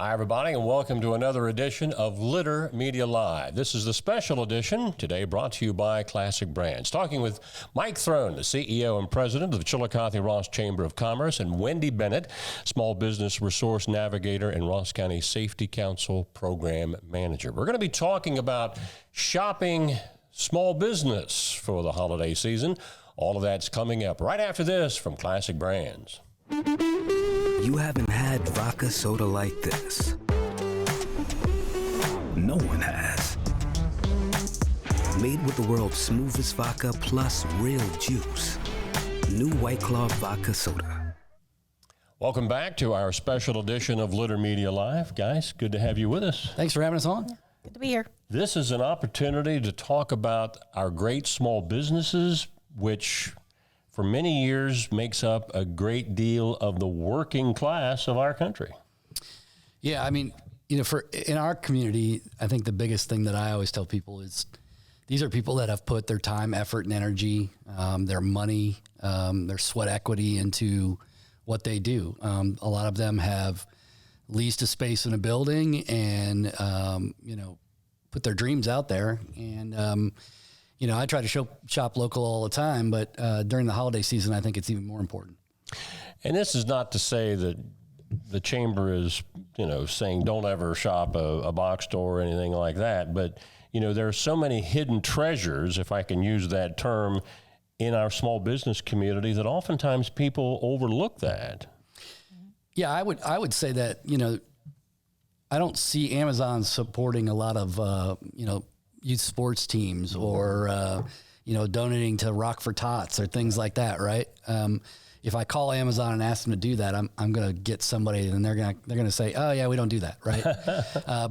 Hi, everybody, and welcome to another edition of Litter Media Live. This is the special edition, today brought to you by Classic Brands. Talking with Mike Throne, the CEO and president of the Chillicothe-Ross Chamber of Commerce, and Wendy Bennett, Small Business Resource Navigator and Ross County Safety Council Program Manager. We're going to be talking about shopping small business for the holiday season. All of that's coming up right after this from Classic Brands. You haven't had vodka soda like this. No one has. Made with the world's smoothest vodka plus real juice. New White Claw Vodka Soda. Welcome back to our special edition of Litter Media Live. Guys, good to have you with us. Thanks for having us on. Good to be here. This is an opportunity to talk about our great small businesses, which for many years makes up a great deal of the working class of our country. Yeah, I mean, in our community, I think the biggest thing that I always tell people is these are people that have put their time, effort, and energy, their money, their sweat equity into what they do. A lot of them have leased a space in a building and, put their dreams out there. And, I try to shop local all the time, but during the holiday season, I think it's even more important. And this is not to say that the chamber is, saying don't ever shop a box store or anything like that. But, there are so many hidden treasures, if I can use that term, in our small business community that oftentimes people overlook that. Yeah, I would say that, I don't see Amazon supporting a lot of, youth sports teams or, donating to Rock for Tots or things like that. Right. If I call Amazon and ask them to do that, I'm going to get somebody and they're going to say, oh yeah, we don't do that. Right.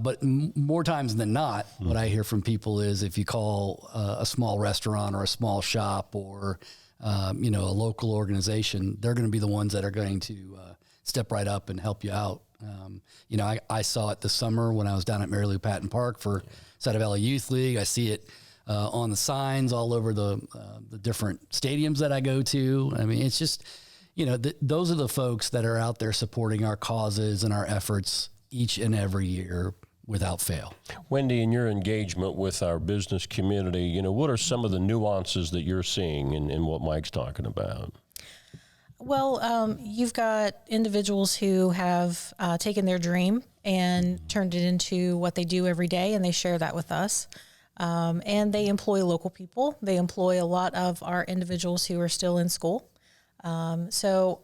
But more times than not, what I hear from people is if you call a small restaurant or a small shop or, a local organization, they're going to be the ones that are going to step right up and help you out. I saw it this summer when I was down at Mary Lou Patton Park for Side of LA Youth League. I see it on the signs all over the different stadiums that I go to. I mean, it's just, those are the folks that are out there supporting our causes and our efforts each and every year without fail. Wendy, in your engagement with our business community, what are some of the nuances that you're seeing in what Mike's talking about? Well, you've got individuals who have taken their dream and turned it into what they do every day, and they share that with us. And they employ local people. They employ a lot of our individuals who are still in school. So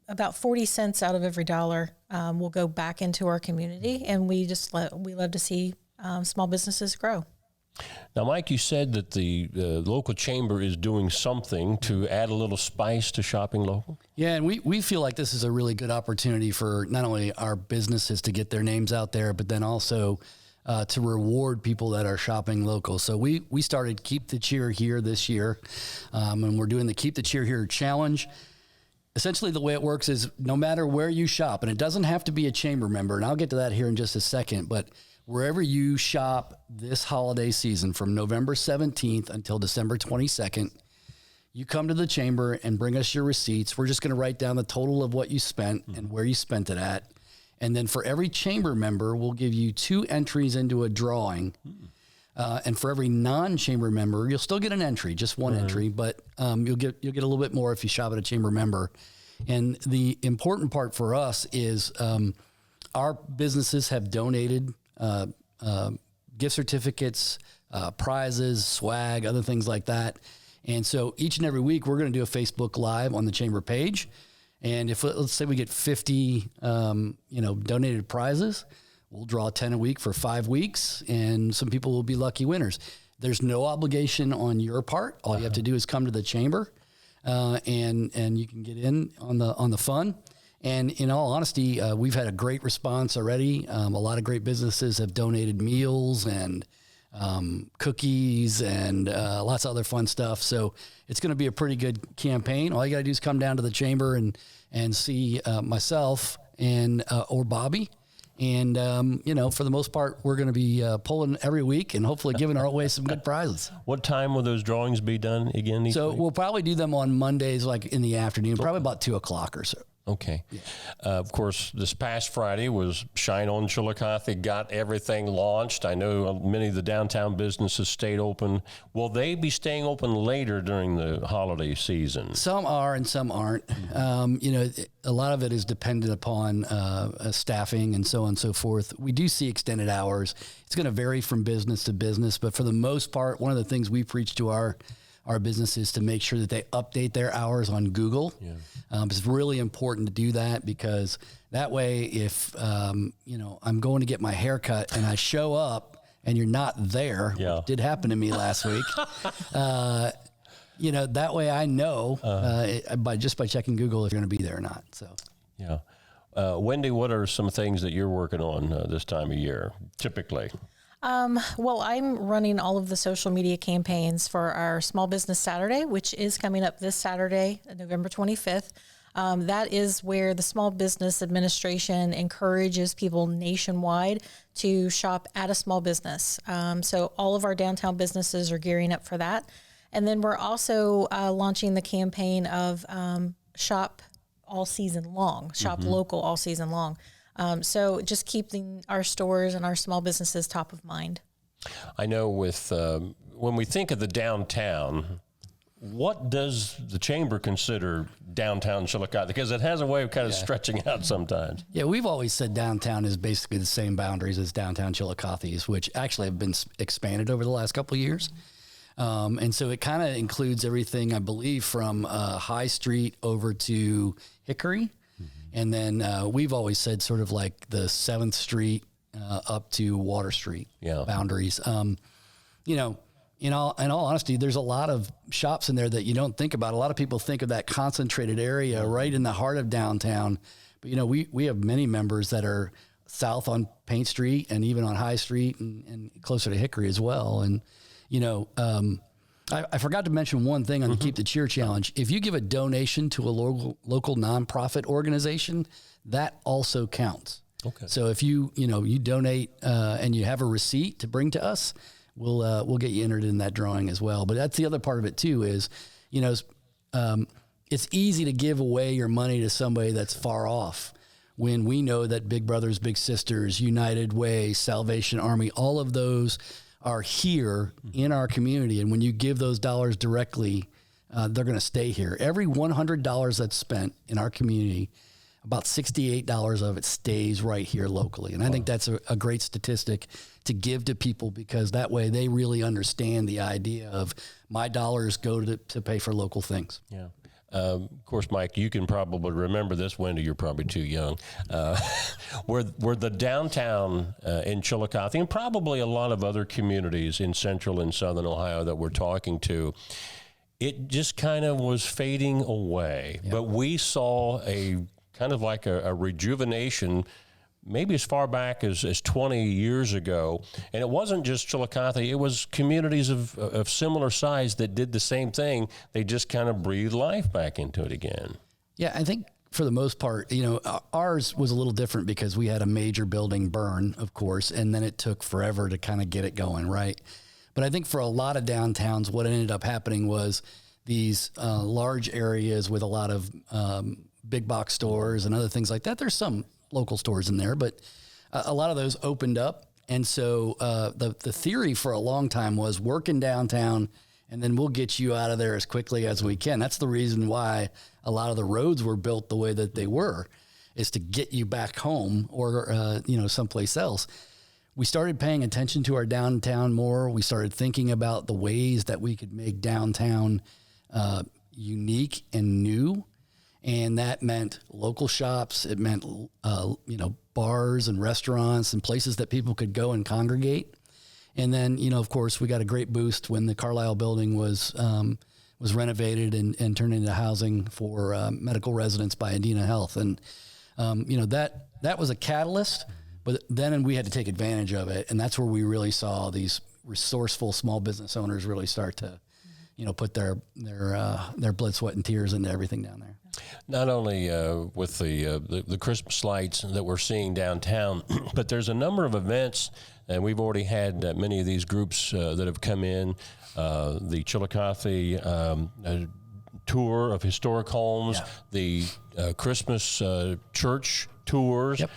about 40 cents out of every dollar will go back into our community, and we love to see small businesses grow. Now, Mike, you said that the local chamber is doing something to add a little spice to shopping local. Yeah, and we feel like this is a really good opportunity for not only our businesses to get their names out there, but then also to reward people that are shopping local. So we started Keep the Cheer Here this year, and we're doing the Keep the Cheer Here challenge. Essentially, the way it works is no matter where you shop, and it doesn't have to be a chamber member, and I'll get to that here in just a second, but wherever you shop this holiday season from November 17th until December 22nd, you come to the chamber and bring us your receipts. We're just going to write down the total of what you spent and where you spent it at. And then for every chamber member, we'll give you 2 entries into a drawing. And for every non-chamber member, you'll still get an entry, just one entry, but you'll get a little bit more if you shop at a chamber member. And the important part for us is our businesses have donated gift certificates, prizes, swag, other things like that. And so each and every week we're going to do a Facebook Live on the chamber page. And if let's say we get 50, donated prizes, we'll draw 10 a week for 5 weeks, and some people will be lucky winners. There's no obligation on your part. All you have to do is come to the chamber, and you can get in on the fun. And in all honesty, we've had a great response already. A lot of great businesses have donated meals and cookies and lots of other fun stuff. So it's going to be a pretty good campaign. All you got to do is come down to the chamber and see myself and or Bobby. And, for the most part, we're going to be pulling every week and hopefully giving away some good prizes. What time will those drawings be done again? So we'll probably do them on Mondays, like in the afternoon, probably about 2:00 or so. Okay. Yeah. Of course, this past Friday was Shine on Chillicothe, got everything launched. I know many of the downtown businesses stayed open. Will they be staying open later during the holiday season? Some are and some aren't. A lot of it is dependent upon staffing and so on and so forth. We do see extended hours. It's going to vary from business to business, but for the most part, one of the things we preach to our businesses to make sure that they update their hours on Google. Yeah. It's really important to do that because that way, if, I'm going to get my hair cut and I show up and you're not there, which did happen to me last week, that way I know by checking Google if you're going to be there or not. So, yeah. Wendy, what are some things that you're working on this time of year, typically? Well, I'm running all of the social media campaigns for our Small Business Saturday, which is coming up this Saturday, November 25th. That is where the Small Business Administration encourages people nationwide to shop at a small business. So all of our downtown businesses are gearing up for that. And then we're also launching the campaign of shop all season long, shop local all season long. So just keeping our stores and our small businesses top of mind. I know with when we think of the downtown, what does the chamber consider downtown Chillicothe? Because it has a way of kind of stretching out sometimes. Yeah, we've always said downtown is basically the same boundaries as downtown Chillicothe's, which actually have been expanded over the last couple of years. And so it kind of includes everything, I believe, from High Street over to Hickory. And then we've always said sort of like the 7th Street up to Water Street boundaries. In all honesty, there's a lot of shops in there that you don't think about. A lot of people think of that concentrated area right in the heart of downtown. But, we have many members that are south on Paint Street and even on High Street and closer to Hickory as well. And, I forgot to mention one thing on the Keep the Cheer Challenge. If you give a donation to a local nonprofit organization, that also counts. Okay. So if you donate and you have a receipt to bring to us, we'll get you entered in that drawing as well. But that's the other part of it too is, it's easy to give away your money to somebody that's far off when we know that Big Brothers Big Sisters, United Way, Salvation Army, all of those are here in our community. And when you give those dollars directly, they're going to stay here. Every $100 that's spent in our community, about $68 of it stays right here locally. And I think that's a great statistic to give to people because that way they really understand the idea of my dollars go to pay for local things. Yeah. Of course, Mike, you can probably remember this. Wendy, you're probably too young. Where the downtown in Chillicothe and probably a lot of other communities in central and southern Ohio that we're talking to, it just kind of was fading away. Yep. But we saw a kind of like a rejuvenation maybe as far back as 20 years ago. And it wasn't just Chillicothe. It was communities of similar size that did the same thing. They just kind of breathed life back into it again. Yeah, I think for the most part, ours was a little different because we had a major building burn, of course, and then it took forever to kind of get it going, right? But I think for a lot of downtowns, what ended up happening was these large areas with a lot of big box stores and other things like that. There's some local stores in there, but a lot of those opened up. And so the theory for a long time was work in downtown and then we'll get you out of there as quickly as we can. That's the reason why a lot of the roads were built the way that they were, is to get you back home or, someplace else. We started paying attention to our downtown more. We started thinking about the ways that we could make downtown unique and new. And that meant local shops. It meant, bars and restaurants and places that people could go and congregate. And then, of course, we got a great boost when the Carlisle building was renovated and turned into housing for medical residents by Adena Health. And, that was a catalyst. But then we had to take advantage of it. And that's where we really saw these resourceful small business owners really start to, put their blood, sweat, and tears into everything down there. Not only with the Christmas lights that we're seeing downtown, but there's a number of events, and we've already had many of these groups that have come in. The Chillicothe tour of historic homes, the Christmas church tours. Yep.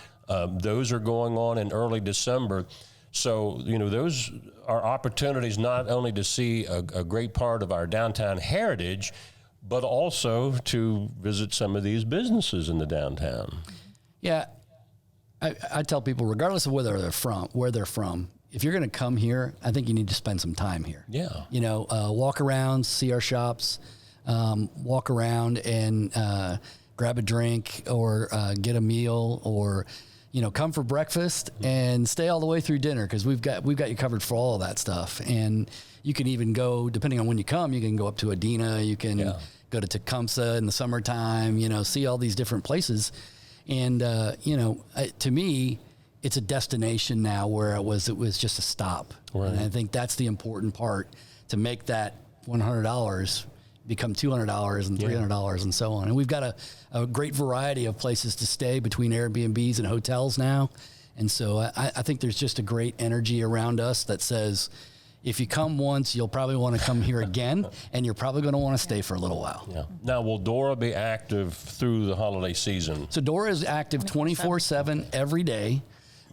Those are going on in early December. So, those are opportunities not only to see a great part of our downtown heritage, but also to visit some of these businesses in the downtown. Yeah. I tell people, regardless of where they're from, if you're going to come here, I think you need to spend some time here. Yeah. Walk around, see our shops, walk around and grab a drink or get a meal, or come for breakfast and stay all the way through dinner, because we've got you covered for all of that stuff. And you can even go, depending on when you come, you can go up to Adena, you can go to Tecumseh in the summertime, see all these different places. And to me, it's a destination now where it was just a stop. Right. And I think that's the important part, to make that $100 become $200 and $300 and so on. And we've got a great variety of places to stay between Airbnbs and hotels now. And so I think there's just a great energy around us that says, if you come once, you'll probably want to come here again, and you're probably going to want to stay for a little while. Yeah. Now, will Dora be active through the holiday season? So Dora is active 24/7 every day.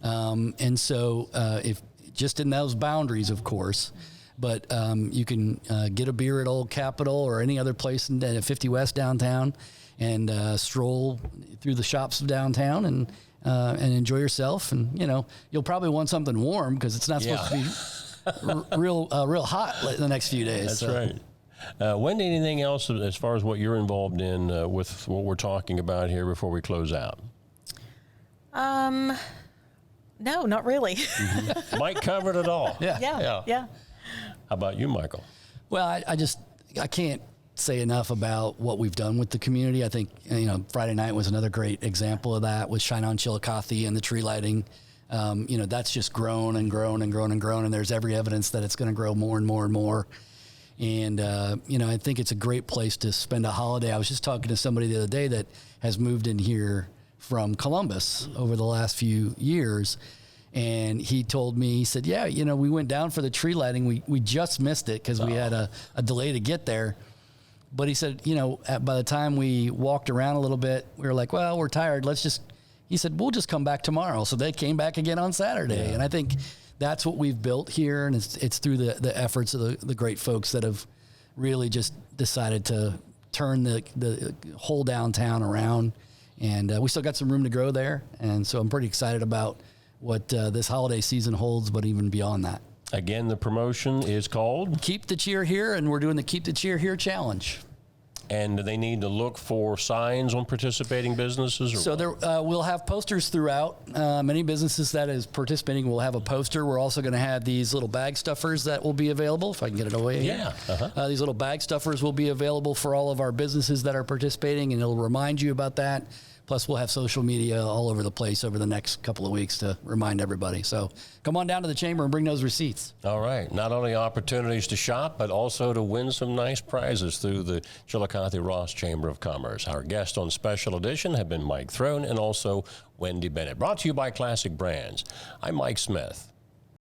And so if just in those boundaries, of course, but you can get a beer at Old Capitol or any other place in 50 West downtown, and stroll through the shops of downtown and enjoy yourself. And, you'll probably want something warm, because it's not supposed to be real hot the next few days. That's right. Wendy, anything else as far as what you're involved in with what we're talking about here before we close out? No, not really. Mike covered it all. Yeah. How about you, Michael? Well, I can't say enough about what we've done with the community. I think, Friday night was another great example of that, with Shine On Chillicothe and the tree lighting. That's just grown and grown and grown and grown, and there's every evidence that it's going to grow more and more and more. And, I think it's a great place to spend a holiday. I was just talking to somebody the other day that has moved in here from Columbus over the last few years. And he told me, he said, we went down for the tree lighting. We just missed it because we had a delay to get there. But he said, by the time we walked around a little bit, we were like, well, we're tired. He said, we'll just come back tomorrow. So they came back again on Saturday. Yeah. And I think that's what we've built here. And it's through the efforts of the great folks that have really just decided to turn the whole downtown around. And we still got some room to grow there. And so I'm pretty excited about what this holiday season holds, but even beyond that. Again, the promotion is called? Keep the Cheer Here, and we're doing the Keep the Cheer Here Challenge. And they need to look for signs on participating businesses? So we'll have posters throughout. Many businesses that is participating will have a poster. We're also going to have these little bag stuffers that will be available, if I can get it away. Yeah. Uh-huh. These little bag stuffers will be available for all of our businesses that are participating, and it'll remind you about that. Plus, we'll have social media all over the place over the next couple of weeks to remind everybody. So come on down to the chamber and bring those receipts. All right. Not only opportunities to shop, but also to win some nice prizes through the Chillicothe-Ross Chamber of Commerce. Our guests on Special Edition have been Mike Throne and also Wendy Bennett. Brought to you by Classic Brands. I'm Mike Smith.